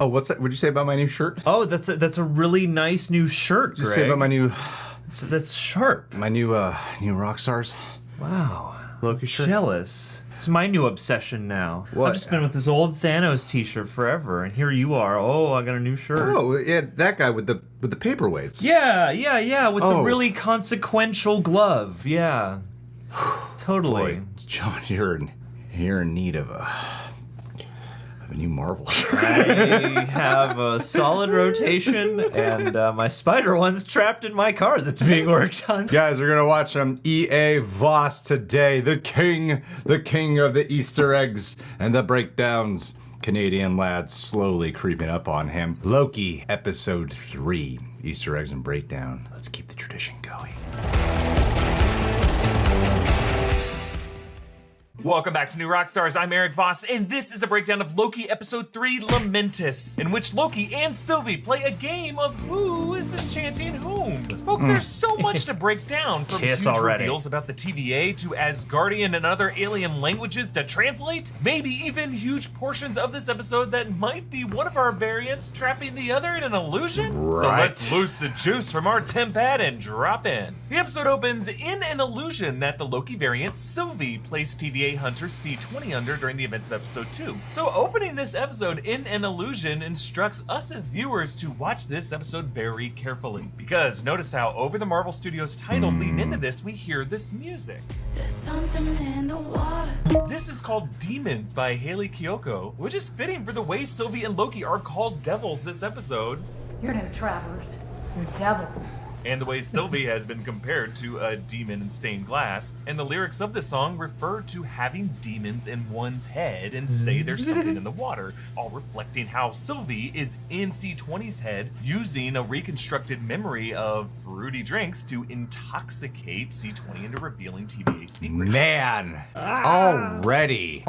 Oh, what's that? What'd you say about my new shirt? Oh, that's a really nice new shirt, Greg. What'd you say about my new... That's sharp. My new Rockstars? Wow. Loki shirt? Jealous. It's my new obsession now. What? I've just been with this old Thanos t-shirt forever, and here you are. Oh, I got a new shirt. Oh, yeah, that guy with the paperweights. Yeah, with the really consequential glove. Yeah. Totally. Boy, John, you're in need of a new Marvel shirt. I have a solid rotation, and my spider one's trapped in my car that's being worked on. Guys, we're gonna watch EA Voss today, the king of the Easter eggs and the breakdowns. Canadian lad slowly creeping up on him. Loki, episode 3, Easter eggs and breakdown. Let's keep the tradition going. Welcome back to New Rockstars. I'm Eric Voss, and this is a breakdown of Loki Episode 3, Lamentis, in which Loki and Sylvie play a game of who is enchanting whom. Folks, there's so much to break down, from huge reveals about the TVA to Asgardian and other alien languages to translate, maybe even huge portions of this episode that might be one of our variants trapping the other in an illusion. Right. So let's loose the juice from our temp pad and drop in. The episode opens in an illusion that the Loki variant Sylvie placed TVA hunter C20 under during the events of episode 2. So opening this episode in an illusion instructs us as viewers to watch this episode very carefully. Because notice how over the Marvel Studios title lean into this, we hear this music. There's something in the water. This is called Demons by Hayley Kiyoko, which is fitting for the way Sylvie and Loki are called devils this episode. You're no travelers. You're devils. And the way Sylvie has been compared to a demon in stained glass, and the lyrics of this song refer to having demons in one's head and say there's something in the water, all reflecting how Sylvie is in C20's head, using a reconstructed memory of fruity drinks to intoxicate C20 into revealing TVA secrets. Man, already.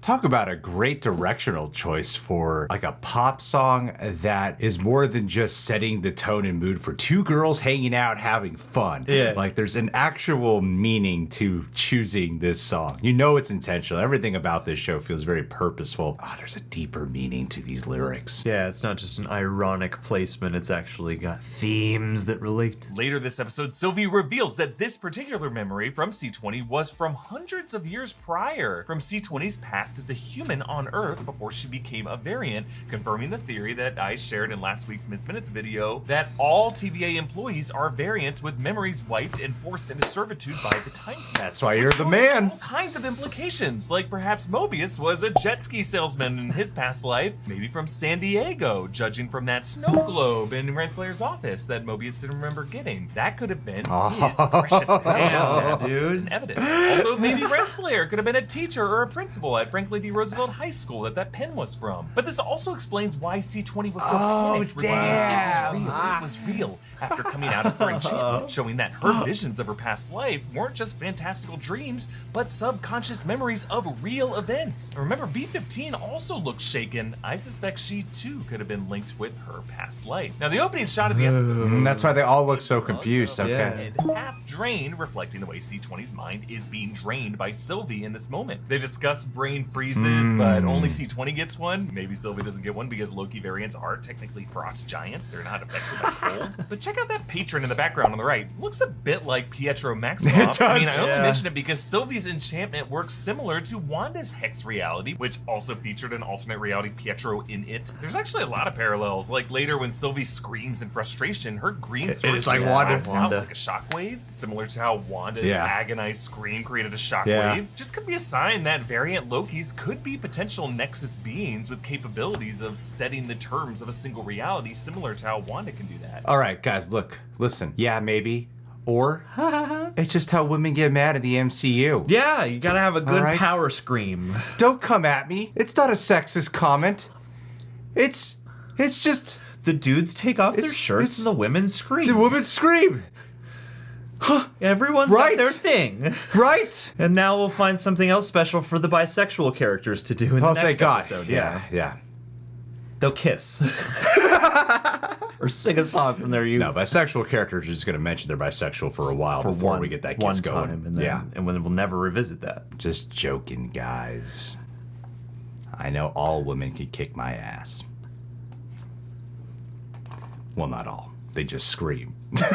Talk about a great directional choice for like a pop song that is more than just setting the tone and mood for two girls hanging out having fun. Yeah. Like there's an actual meaning to choosing this song. You know it's intentional. Everything about this show feels very purposeful. There's a deeper meaning to these lyrics. Yeah, it's not just an ironic placement, it's actually got themes that relate. Later this episode, Sylvie reveals that this particular memory from C20 was from hundreds of years prior, from C20's past as a human on Earth before she became a variant, confirming the theory that I shared in last week's Miss Minutes video that all TVA employees are variants with memories wiped and forced into servitude by the Time King. That's why you're the man. All kinds of implications, like perhaps Mobius was a jet ski salesman in his past life, maybe from San Diego, judging from that snow globe in Renslayer's office that Mobius didn't remember getting. That could have been his precious pen, dude. Evidence. Also, maybe Renslayer could have been a teacher or a principal at Franklin D. Roosevelt High School that pen was from. But this also explains why C20 was so panicked. Damn. It was real. After coming out of her enchantment, showing that her visions of her past life weren't just fantastical dreams, but subconscious memories of real events. Remember, B-15 also looked shaken. I suspect she too could have been linked with her past life. Now, the opening shot of the episode... That's why they all look so confused, okay? Half drained, reflecting the way C20's mind is being drained by Sylvie in this moment. They discuss brain freezes, but only C20 gets one. Maybe Sylvie doesn't get one because Loki variants are technically frost giants. They're not affected by cold. But check out that patron in the background on the right. Looks a bit like Pietro Maximoff. It does. I mean, I only mention it because Sylvie's enchantment works similar to Wanda's Hex reality, which also featured an alternate reality Pietro in it. There's actually a lot of parallels. Like later when Sylvie screams in frustration, her green sword is like blasts out like a shockwave, similar to how Wanda's agonized scream created a shockwave. Just could be a sign that variant Lokis could be potential Nexus beings with capabilities of setting the terms of a single reality, similar to how Wanda can do that. All right, guys, look, listen. Yeah, maybe. Or it's just how women get mad at the MCU. Yeah, you gotta have a good power scream. Don't come at me. It's not a sexist comment. It's just... The dudes take off their shirts and the women scream. The women scream. Everyone's got their thing. Right? And now we'll find something else special for the bisexual characters to do in the next episode. Yeah. They'll kiss. Or sing a song from their youth. No, bisexual characters are just going to mention they're bisexual for a while before we get that kiss going. And then, and we'll never revisit that. Just joking, guys. I know all women can kick my ass. Well, not all. They just scream. Look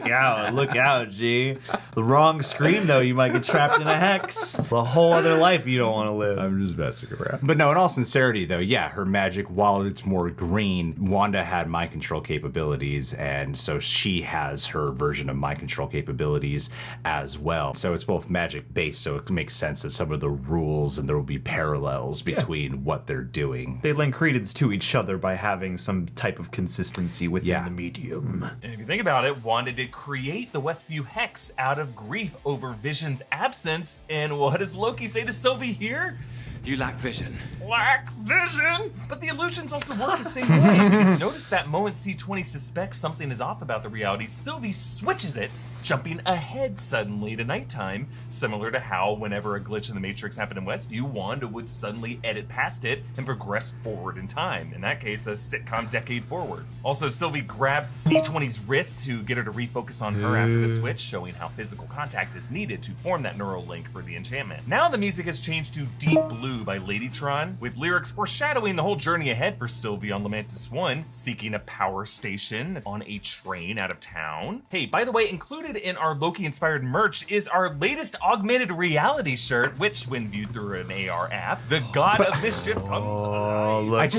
out, G. The wrong scream, though, you might get trapped in a hex. The whole other life you don't want to live. I'm just messing around. But no, in all sincerity, though, yeah, her magic, while it's more green, Wanda had mind control capabilities, and so she has her version of mind control capabilities as well. So it's both magic-based, so it makes sense that some of the rules and there will be parallels between what they're doing. They lend credence to each other by having some type of consistency within the medium. And if you think about it, Wanda did create the Westview Hex out of grief over Vision's absence. And what does Loki say to Sylvie here? You lack vision. Lack vision! But the illusions also work the same way, because notice that moment C20 suspects something is off about the reality, Sylvie switches it, jumping ahead suddenly to nighttime, similar to how whenever a glitch in the Matrix happened in Westview, Wanda would suddenly edit past it and progress forward in time. In that case, a sitcom decade forward. Also, Sylvie grabs C20's wrist to get her to refocus on her after the switch, showing how physical contact is needed to form that neural link for the enchantment. Now the music has changed to Deep Blue by Ladytron, with lyrics foreshadowing the whole journey ahead for Sylvie on Lamentis 1, seeking a power station on a train out of town. Hey, by the way, included in our Loki-inspired merch is our latest augmented reality shirt, which, when viewed through an AR app, the God of Mischief comes alive.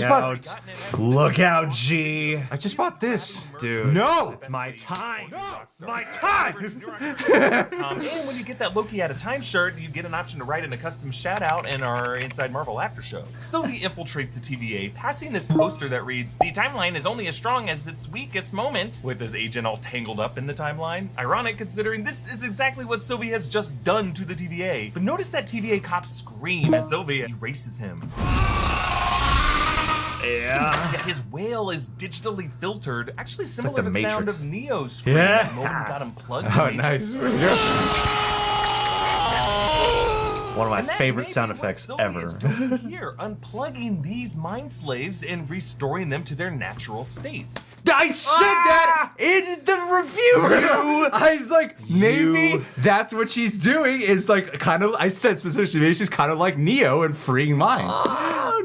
Look out, G. I just bought this. Dude. No! It's my time. My time! And when you get that Loki Out of Time shirt, you get an option to write in a custom shout-out in our Inside Marvel after show. Sylvie infiltrates the TVA, passing this poster that reads, "The timeline is only as strong as its weakest moment," with his agent all tangled up in the timeline. Ironic considering this is exactly what Sylvie has just done to the TVA. But notice that TVA cop scream as Sylvie erases him. Yeah, his wail is digitally filtered, actually similar to the sound of Neo's scream the moment he got unplugged. Oh, nice. One of my favorite sound effects ever. Here, unplugging these mind slaves and restoring them to their natural states. I said that in the review. I was like, maybe that's what she's doing. Is like kind of. I said specifically, maybe she's kind of like Neo and freeing minds.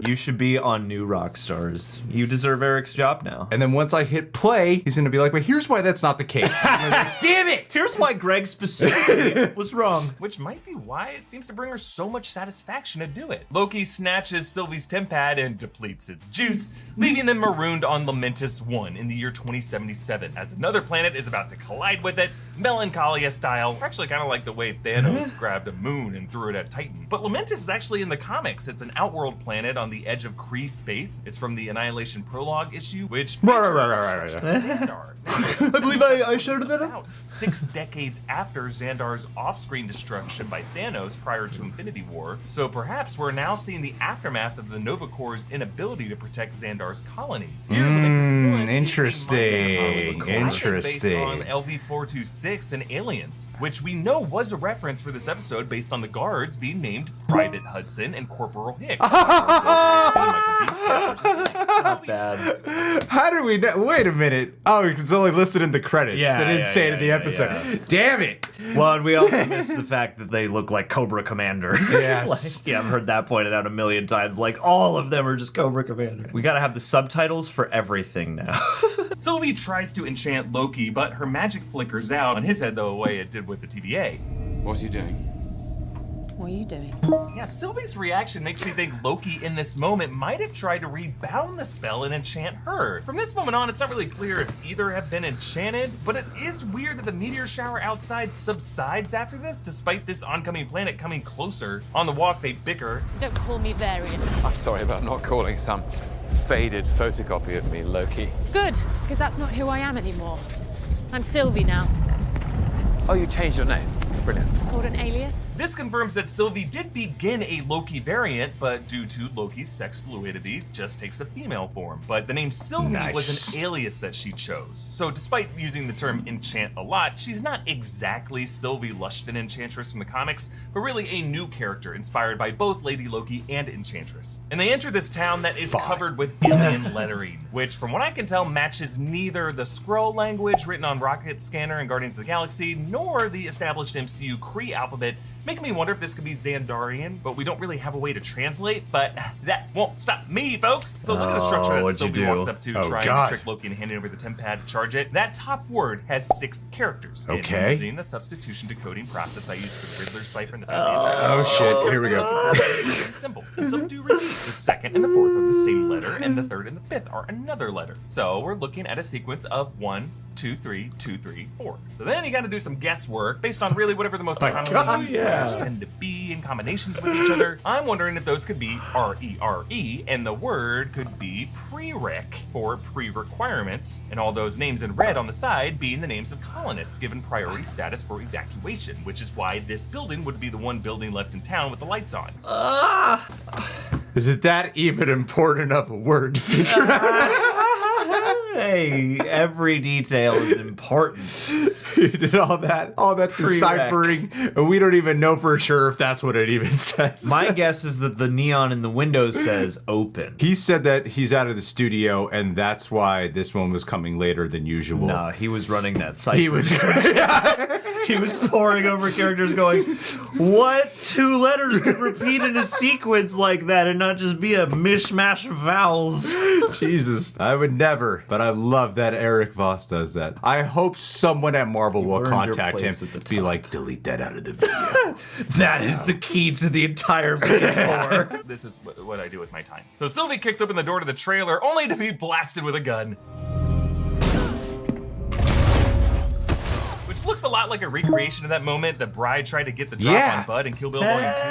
You should be on new Rockstars. You deserve Eric's job now. And then once I hit play, he's gonna be like, "But here's why that's not the case." I'm like, damn it! Here's why Greg specifically was wrong. Which might be why it seems to bring her so much satisfaction to do it. Loki snatches Sylvie's tempad and depletes its juice, leaving them marooned on Lamentis 1 in the year 2077, as another planet is about to collide with it, Melancholia style. Actually kind of like the way Thanos grabbed a moon and threw it at Titan. But Lamentis is actually in the comics. It's an outworld planet on the edge of Kree space. It's from the Annihilation Prologue issue, which Xandar. I believe I showed that out 6 decades after Xandar's off-screen destruction by Thanos prior to Infinity War. So perhaps we're now seeing the aftermath of the Nova Corps' inability to protect Xandar's colonies. Here, Lamentis 1 Interesting. based on LV-426 and Aliens, which we know was a reference for this episode based on the guards being named Private Hudson and Corporal Hicks. Not bad. How do we know? Wait a minute. Oh, it's only listed in the credits. Yeah, they didn't say it in the episode. yeah. Damn it. Well, and we also missed the fact that they look like Cobra Commander. Yes. Like, yeah, I've heard that pointed out a million times. Like, all of them are just Cobra Commander. We gotta have the subtitles for everything now. Sylvie tries to enchant Loki, but her magic flickers out on his head the way it did with the TVA. What's he doing? What are you doing? Yeah, Sylvie's reaction makes me think Loki in this moment might have tried to rebound the spell and enchant her. From this moment on, it's not really clear if either have been enchanted, but it is weird that the meteor shower outside subsides after this, despite this oncoming planet coming closer. On the walk, they bicker. Don't call me Variant. I'm sorry about not calling some faded photocopy of me Loki. Good, because that's not who I am anymore. I'm Sylvie now. Oh, you changed your name. Brilliant. It's called an alias. This confirms that Sylvie did begin a Loki variant, but due to Loki's sex fluidity, just takes a female form. But the name Sylvie was an alias that she chose. So despite using the term enchant a lot, she's not exactly Sylvie Lushton Enchantress from the comics, but really a new character inspired by both Lady Loki and Enchantress. And they enter this town that is covered with alien lettering, which from what I can tell matches neither the Skrull language written on Rocket Scanner and Guardians of the Galaxy, nor the established MCU Kree alphabet making me wonder if this could be Xandarian, but we don't really have a way to translate, but that won't stop me, folks. So look at the structure that what'd you Sylvie do? walks up to, Oh, trying God. to trick Loki and handing over the temp pad to charge it. That top word has 6 characters. And Okay. using the substitution decoding process I used for the Riddler's cipher in the Oh shit, here we go. symbols, and some do repeat. The second and the fourth are the same letter, and the third and the fifth are another letter. So we're looking at a sequence of 1, 2, 3, 2, 3, 4. So then you got to do some guesswork based on really whatever the most commonly used letters tend to be in combinations with each other. I'm wondering if those could be R-E-R-E, and the word could be prereq for pre-requirements, and all those names in red on the side being the names of colonists given priority status for evacuation, which is why this building would be the one building left in town with the lights on. Is it that even important of a word to figure out? Hey, every detail is important. You did all that deciphering, and we don't even know for sure if that's what it even says. My guess is that the neon in the window says open. He said that he's out of the studio, and that's why this one was coming later than usual. No, he was running that site. He was. He was poring over characters going, what 2 letters could repeat in a sequence like that and not just be a mishmash of vowels? Jesus, I would never, but I love that Eric Voss does that. I hope someone at Marvel will earned your contact him, place at the be top. like, delete that out of the video. That is the key to the entire phase 4. This is what I do with my time. So Sylvie kicks open the door to the trailer, only to be blasted with a gun. Which looks a lot like a recreation of that moment the bride tried to get the drop Yeah. on Bud in Kill Bill Volume 2.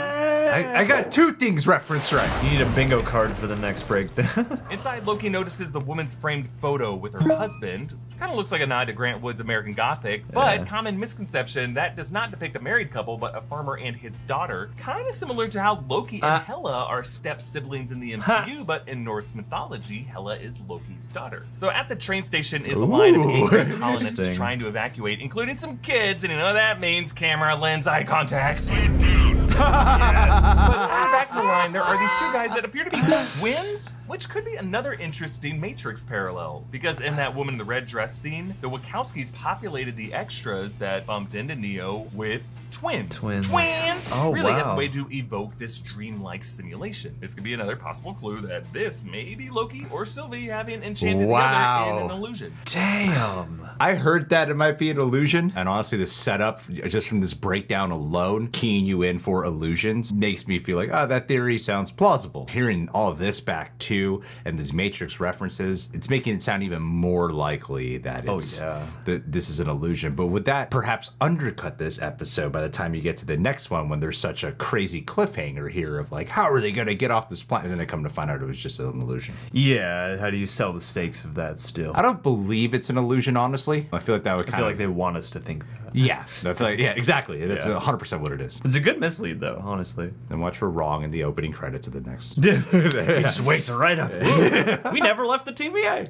I got 2 things referenced right. You need a bingo card for the next breakdown. Inside, Loki notices the woman's framed photo with her husband. Kind of looks like a nod to Grant Wood's American Gothic, but Yeah. common misconception that does not depict a married couple, but a farmer and his daughter. Kind of similar to how Loki and Hela are step siblings in the MCU, but in Norse mythology, Hela is Loki's daughter. So at the train station is a line of Ooh, angry colonists interesting. trying to evacuate, including some kids, and you know what that means, camera, lens, eye contact. Yes. But further back in the line, there are these 2 guys that appear to be twins, which could be another interesting Matrix parallel. Because in that woman in the red dress scene, the Wachowskis populated the extras that bumped into Neo with twins. Twins. Oh, Really, as a wow. way to evoke this dreamlike simulation. This could be another possible clue that this may be Loki or Sylvie having enchanted the other in an illusion. Damn. I heard that it might be an illusion, and honestly, the setup, just from this breakdown alone, keying you in for illusions, makes me feel like, oh, that theory sounds plausible. Hearing all of this back too, and these Matrix references, it's making it sound even more likely that it's that this is an illusion. But would that perhaps undercut this episode by the time you get to the next one, when there's such a crazy cliffhanger here of like, how are they going to get off this planet? And then they come to find out it was just an illusion. Yeah, how do you sell the stakes of that still? I don't believe it's an illusion, honestly. I feel like that would I kind feel of like they want us to think that. Yeah, I feel like, yeah, exactly. That's Yeah. 100% what it is. It's a good mislead, though, honestly. And watch for wrong in the opening credits of the next. He just wakes her right up. We never left the TVA.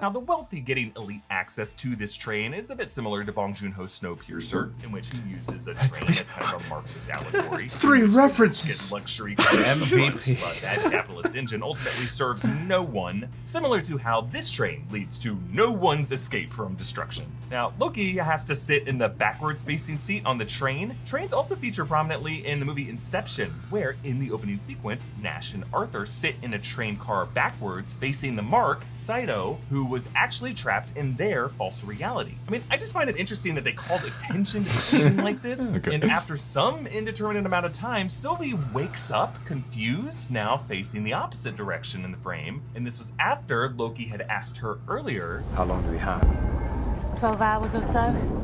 Now, the wealthy getting elite access to this train is a bit similar to Bong Joon-ho's Snowpiercer, in which he uses a train as kind of a Marxist allegory. 3 references. Get luxury cars, MVP. but that capitalist engine ultimately serves no one, similar to how this train leads to no one's escape from destruction. Now, Loki has to sit in the backwards-facing seat on the train. Trains also feature prominently in the movie Inception, where in the opening sequence, Nash and Arthur sit in a train car backwards, facing the mark, Saito, who was actually trapped in their false reality. I mean, I just find it interesting that they called attention to a scene like this, Okay. and after some indeterminate amount of time, Sylvie wakes up, confused, now facing the opposite direction in the frame, and this was after Loki had asked her earlier, How long do we have? 12 hours or so.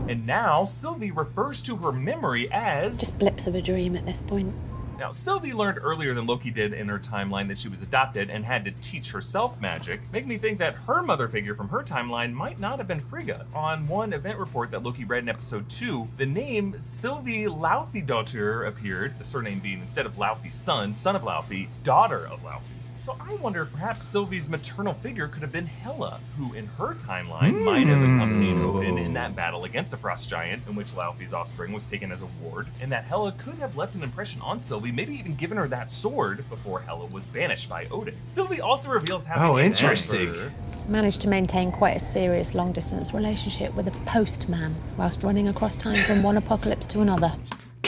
and now Sylvie refers to her memory as... Just blips of a dream at this point. Now, Sylvie learned earlier than Loki did in her timeline that she was adopted and had to teach herself magic, making me think that her mother figure from her timeline might not have been Frigga. On one event report that Loki read in episode 2, the name Sylvie Laufey-Daughter appeared, the surname being instead of Laufey's son of Laufey, daughter of Laufey. So I wonder if perhaps Sylvie's maternal figure could have been Hela, who in her timeline might have accompanied Odin in that battle against the Frost Giants, in which Laufey's offspring was taken as a ward, and that Hela could have left an impression on Sylvie, maybe even given her that sword before Hela was banished by Odin. Sylvie also reveals having Oh, an interesting. ember. Managed to maintain quite a serious long-distance relationship with a postman whilst running across time from one apocalypse to another.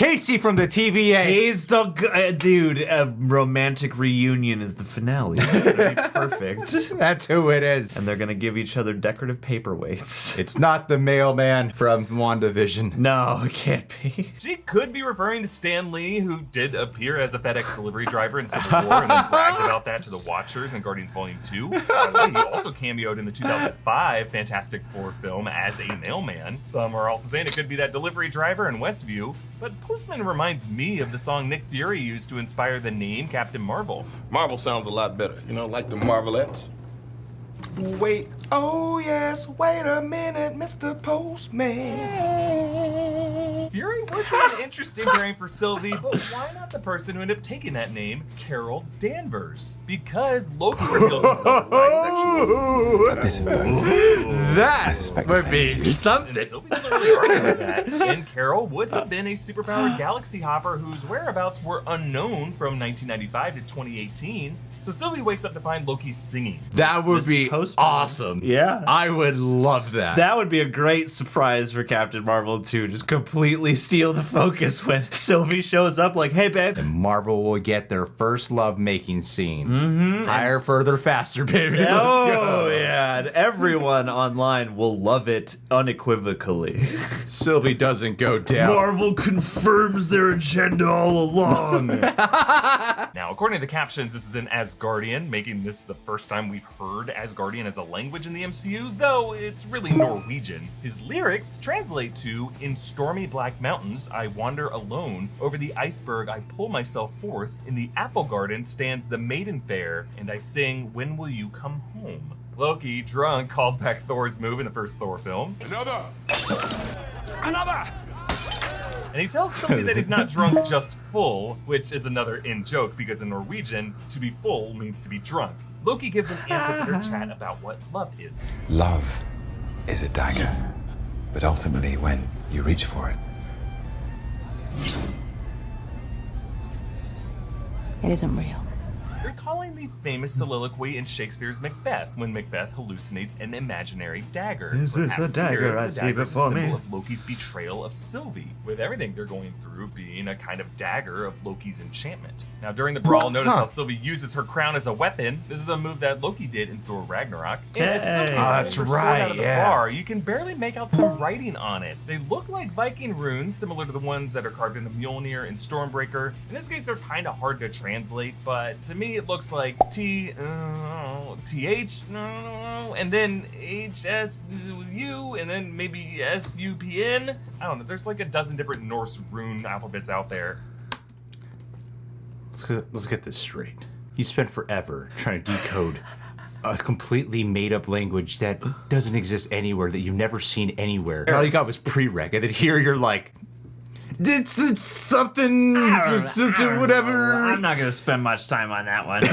Casey from the TVA. He's the dude. A romantic reunion is the finale. It'd be perfect. That's who it is. And they're gonna give each other decorative paperweights. It's not the mailman from WandaVision. No, it can't be. She could be referring to Stan Lee, who did appear as a FedEx delivery driver in Civil War and then bragged about that to the Watchers in Guardians Volume 2. By the way, he also cameoed in the 2005 Fantastic Four film as a mailman. Some are also saying it could be that delivery driver in Westview, but Postman reminds me of the song Nick Fury used to inspire the name Captain Marvel. Marvel sounds a lot better, you know, like the Marvelettes. Wait, oh yes, wait a minute, Mr. Postman. Fury would be an interesting pairing for Sylvie, but why not the person who ended up taking that name, Carol Danvers? Because Loki reveals himself as bisexual. A bit of both. That I suspect the would same be is true. And something. Sylvie doesn't really argue with that. And Carol would have been a superpowered galaxy hopper whose whereabouts were unknown from 1995 to 2018. So Sylvie wakes up to find Loki singing. That would Mr. be Postman. awesome. Yeah. I would love that. That would be a great surprise for Captain Marvel too. Just completely steal the focus when Sylvie shows up like, hey babe. And Marvel will get their first love-making scene. Mm-hmm. Higher, further, faster, baby. Let's go. Oh yeah, and everyone online will love it unequivocally. Sylvie doesn't go down. Marvel confirms their agenda all along. Now, according to the captions, this is an Asgardian, making this the first time we've heard Asgardian as a language in the MCU, though it's really Norwegian. His lyrics translate to, "In stormy black mountains I wander alone, over the iceberg I pull myself forth, in the apple garden stands the maiden fair, and I sing, when will you come home?" Loki, drunk, calls back Thor's move in the first Thor film. Another! And he tells Sylvie that he's not drunk, just full, which is another in-joke because in Norwegian, to be full means to be drunk. Loki gives an answer to their chat about what love is. Love is a dagger, but ultimately when you reach for it, It isn't real. Recalling the famous soliloquy in Shakespeare's Macbeth, when Macbeth hallucinates an imaginary dagger. Is this Perhaps a dagger here, I the see dagger is a before symbol me? of Loki's betrayal of Sylvie, with everything they're going through being a kind of dagger of Loki's enchantment. Now, during the brawl, notice how Sylvie uses her crown as a weapon. This is a move that Loki did in Thor Ragnarok. And as Sylvie that's pulls her sword right, out of the yeah. bar, you can barely make out some writing on it. They look like Viking runes, similar to the ones that are carved into Mjolnir and Stormbreaker. In this case, they're kind of hard to translate, but to me, it looks like TH, and then HSU, and then maybe SUPN. I don't know. There's like a dozen different Norse rune alphabets out there. Let's get this straight. You spent forever trying to decode a completely made-up language that doesn't exist anywhere, that you've never seen anywhere. And all you got was prereq, and then here you're like, it's something, whatever. I'm not gonna spend much time on that one.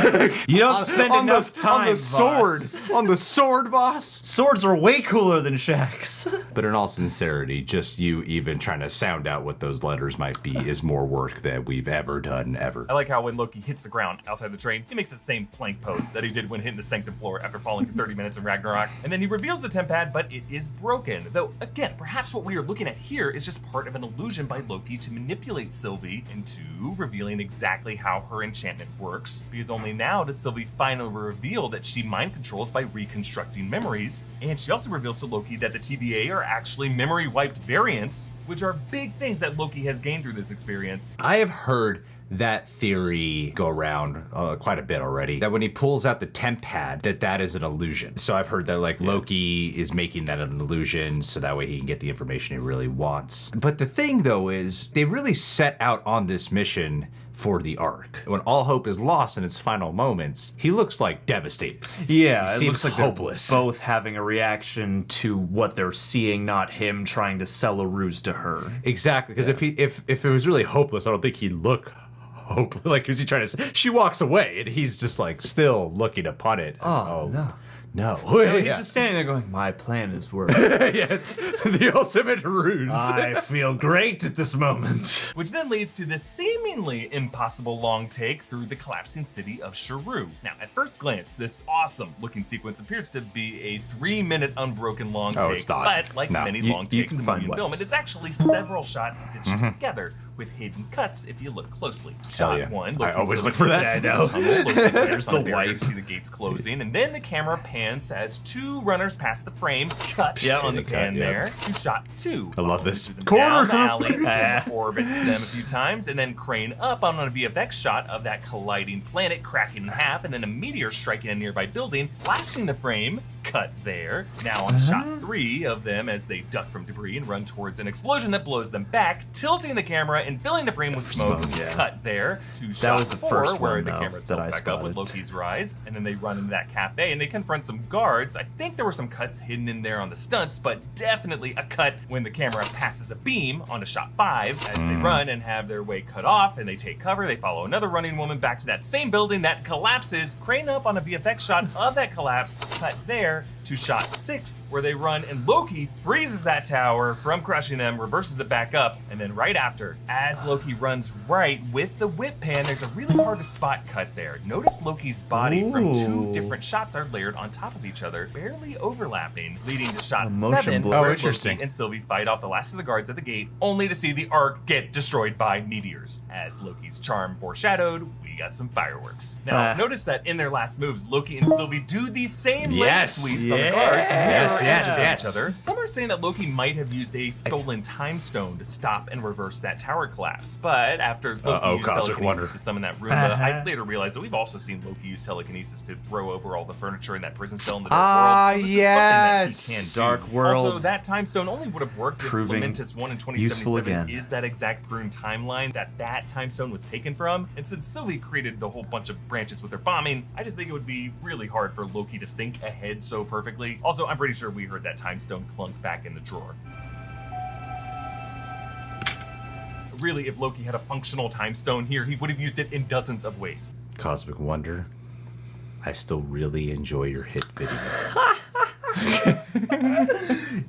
You don't spend on enough time, on the sword, boss. on the sword, boss. Swords are way cooler than shacks. But in all sincerity, just you even trying to sound out what those letters might be is more work than we've ever done, ever. I like how when Loki hits the ground outside the train, he makes the same plank pose that he did when hitting the sanctum floor after falling for 30 minutes in Ragnarok. And then he reveals the temp pad, but it is broken. Though, again, perhaps what we are looking at here is just part of an illusion by Loki to manipulate Sylvie into revealing exactly how her enchantment works, because only now does Sylvie finally reveal that she mind controls by reconstructing memories. And she also reveals to Loki that the TVA are actually memory wiped variants, which are big things that Loki has gained through this experience. I have heard that theory go around quite a bit already, that when he pulls out the temp pad, that is an illusion. So I've heard that like Loki is making that an illusion so that way he can get the information he really wants. But the thing though is they really set out on this mission for the Ark. When all hope is lost in its final moments, he looks like devastated. Yeah, He it seems looks like hopeless. they're both having a reaction to what they're seeing, not him trying to sell a ruse to her. Exactly, because if it was really hopeless, I don't think he'd look hopeless. Like, is he trying to say? She walks away, and he's just like still looking upon it. Oh, no. No. He's just standing there going, my plan is working. Yes, the ultimate ruse. I feel great at this moment. Which then leads to this seemingly impossible long take through the collapsing city of Sharu. Now, at first glance, this awesome looking sequence appears to be a 3-minute unbroken long take, it's not. but like No. many You- long you takes can in find movie and film, ways. it is actually several shots stitched together, with hidden cuts if you look closely. Shot yeah. one. I Loki always and look Sylvie for that. enter the tunnel. Loki steps on the a barrier wipe. to see the gates closing, and then the camera pans as two runners pass the frame. Cut on the pan there to shot two. I love this. Corner Corner alley. Camera orbits them a few times, and then crane up on a VFX shot of that colliding planet cracking in half, and then a meteor striking a nearby building, flashing the frame. Cut there. Now on shot 3 of them as they duck from debris and run towards an explosion that blows them back, tilting the camera and filling the frame with smoke. Cut there to shot was the 4, first where one, the though, camera that tilts I back up with spotted. Loki's rise, and then they run into that cafe and they confront some guards. I think there were some cuts hidden in there on the stunts, but definitely a cut when the camera passes a beam onto shot 5 as they run and have their way cut off, and they take cover. They follow another running woman back to that same building that collapses. Crane up on a VFX shot of that collapse. Cut there to shot 6, where they run and Loki freezes that tower from crushing them, reverses it back up, and then right after, as Loki runs right with the whip pan, there's a really hard to spot cut there. Notice Loki's body from 2 different shots are layered on top of each other, barely overlapping, leading to shot motion 7, blur. where Interesting. Loki and Sylvie fight off the last of the guards at the gate, only to see the Ark get destroyed by meteors. As Loki's charm foreshadowed, we got some fireworks. Now, notice that in their last moves, Loki and Sylvie do these same leg Yes. sweeps on the guards, mirror yes, images of yes. each other. Some are saying that Loki might have used a stolen time stone to stop and reverse that tower collapse, but after Loki used Cosmic telekinesis Wonder. to summon that Roomba, I later realized that we've also seen Loki use telekinesis to throw over all the furniture in that prison cell in the Dark World. So this is yes. something that he can do. Dark World. Also, that time stone only would have worked if Proving Lamentis 1 in useful 2077 again. is that exact prune timeline that time stone was taken from. And since Sylvie created the whole bunch of branches with her bombing, I just think it would be really hard for Loki to think ahead so perfectly. Also, I'm pretty sure we heard that time stone clunk back in the drawer. Really, if Loki had a functional time stone here, he would have used it in dozens of ways. Cosmic Wonder, I still really enjoy your hit video.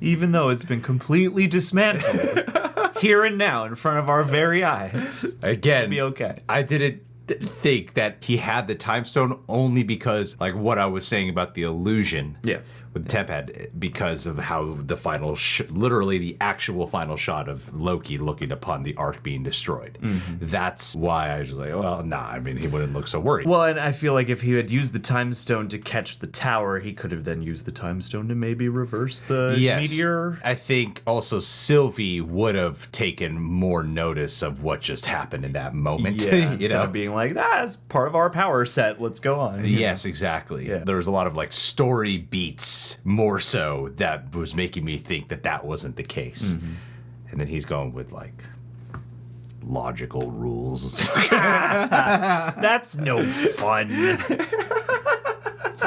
Even though it's been completely dismantled here and now in front of our very eyes. Again, Be okay. I didn't think that he had the time stone only because, like what I was saying about the illusion. Yeah. With Tempad, because of how the final, literally the actual final shot of Loki looking upon the Ark being destroyed. That's why I was like, well, nah, I mean, he wouldn't look so worried. Well, and I feel like if he had used the time stone to catch the tower, he could have then used the time stone to maybe reverse the meteor. I think also Sylvie would have taken more notice of what just happened in that moment. Yeah, you instead know, of being like, that's part of our power set, let's go on. you Yes, exactly. Yeah. There was a lot of like story beats more so that was making me think that that wasn't the case. And then he's going with like logical rules. know? That's no fun.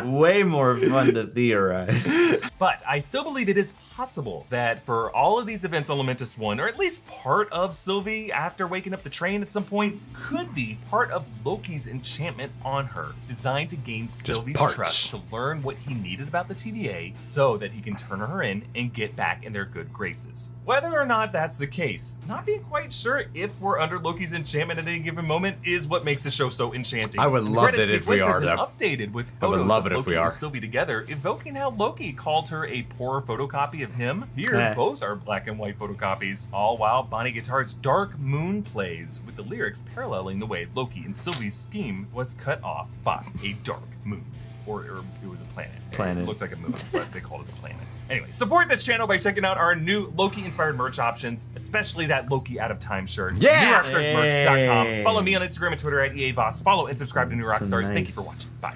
Way more fun to theorize. But I still believe it is possible that for all of these events on Lamentis 1, or at least part of Sylvie after waking up the train at some point, could be part of Loki's enchantment on her, designed to gain Sylvie's parts. trust to learn what he needed about the TVA so that he can turn her in and get back in their good graces. Whether or not that's the case, not being quite sure if we're under Loki's enchantment at any given moment is what makes the show so enchanting. I would The love credit it if we sequence are, has been though. updated with I would photos love of it if Loki we are. and Sylvie together, evoking how Loki called her a poor photocopy of him. Here, Eh. both are black and white photocopies, all while Bonnie Guitar's Dark Moon plays, with the lyrics paralleling the way Loki and Sylvie's scheme was cut off by a dark moon. Or it was a planet. Planet. It looked like a moon, but they called it a planet. Anyway, support this channel by checking out our new Loki-inspired merch options, especially that Loki Out of Time shirt. Yeah! NewRockstarsMerch.com. Hey! Follow me on Instagram and Twitter at EAVoss. Follow and subscribe to New That's Rockstars. nice. Thank you for watching. Bye.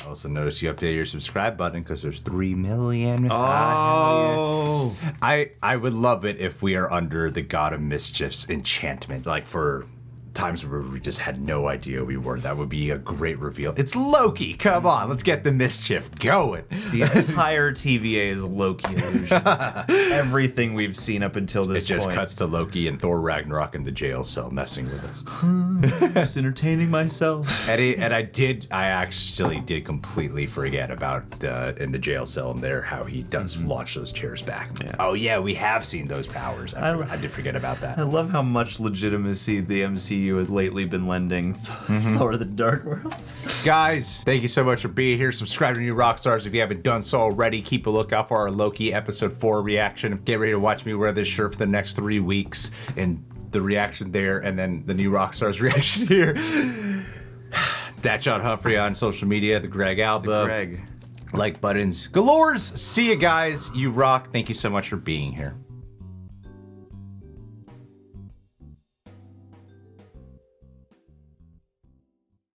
I also noticed you updated your subscribe button because there's 3 million. Oh. I would love it if we are under the God of Mischief's enchantment, like for times where we just had no idea we were. That would be a great reveal. It's Loki. Come on, let's get the mischief going. The entire TVA is Loki illusion. Everything we've seen up until this It just point. cuts to Loki and Thor Ragnarok in the jail cell messing with us. Just entertaining myself. And I actually did completely forget about in the jail cell in there how he does launch those chairs back. Yeah. Oh yeah, we have seen those powers. I did forget about that. I love how much legitimacy the MCU MCU has lately been lending Thor the Dark World. Guys, thank you so much for being here. Subscribe to New Rockstars if you haven't done so already. Keep a lookout for our Loki episode 4 reaction. Get ready to watch me wear this shirt for the next 3 weeks, and the reaction there, and then the New Rockstars reaction here. That's John Humphrey on social media, the Greg Alba. Greg. Like buttons galores. See you guys. You rock. Thank you so much for being here.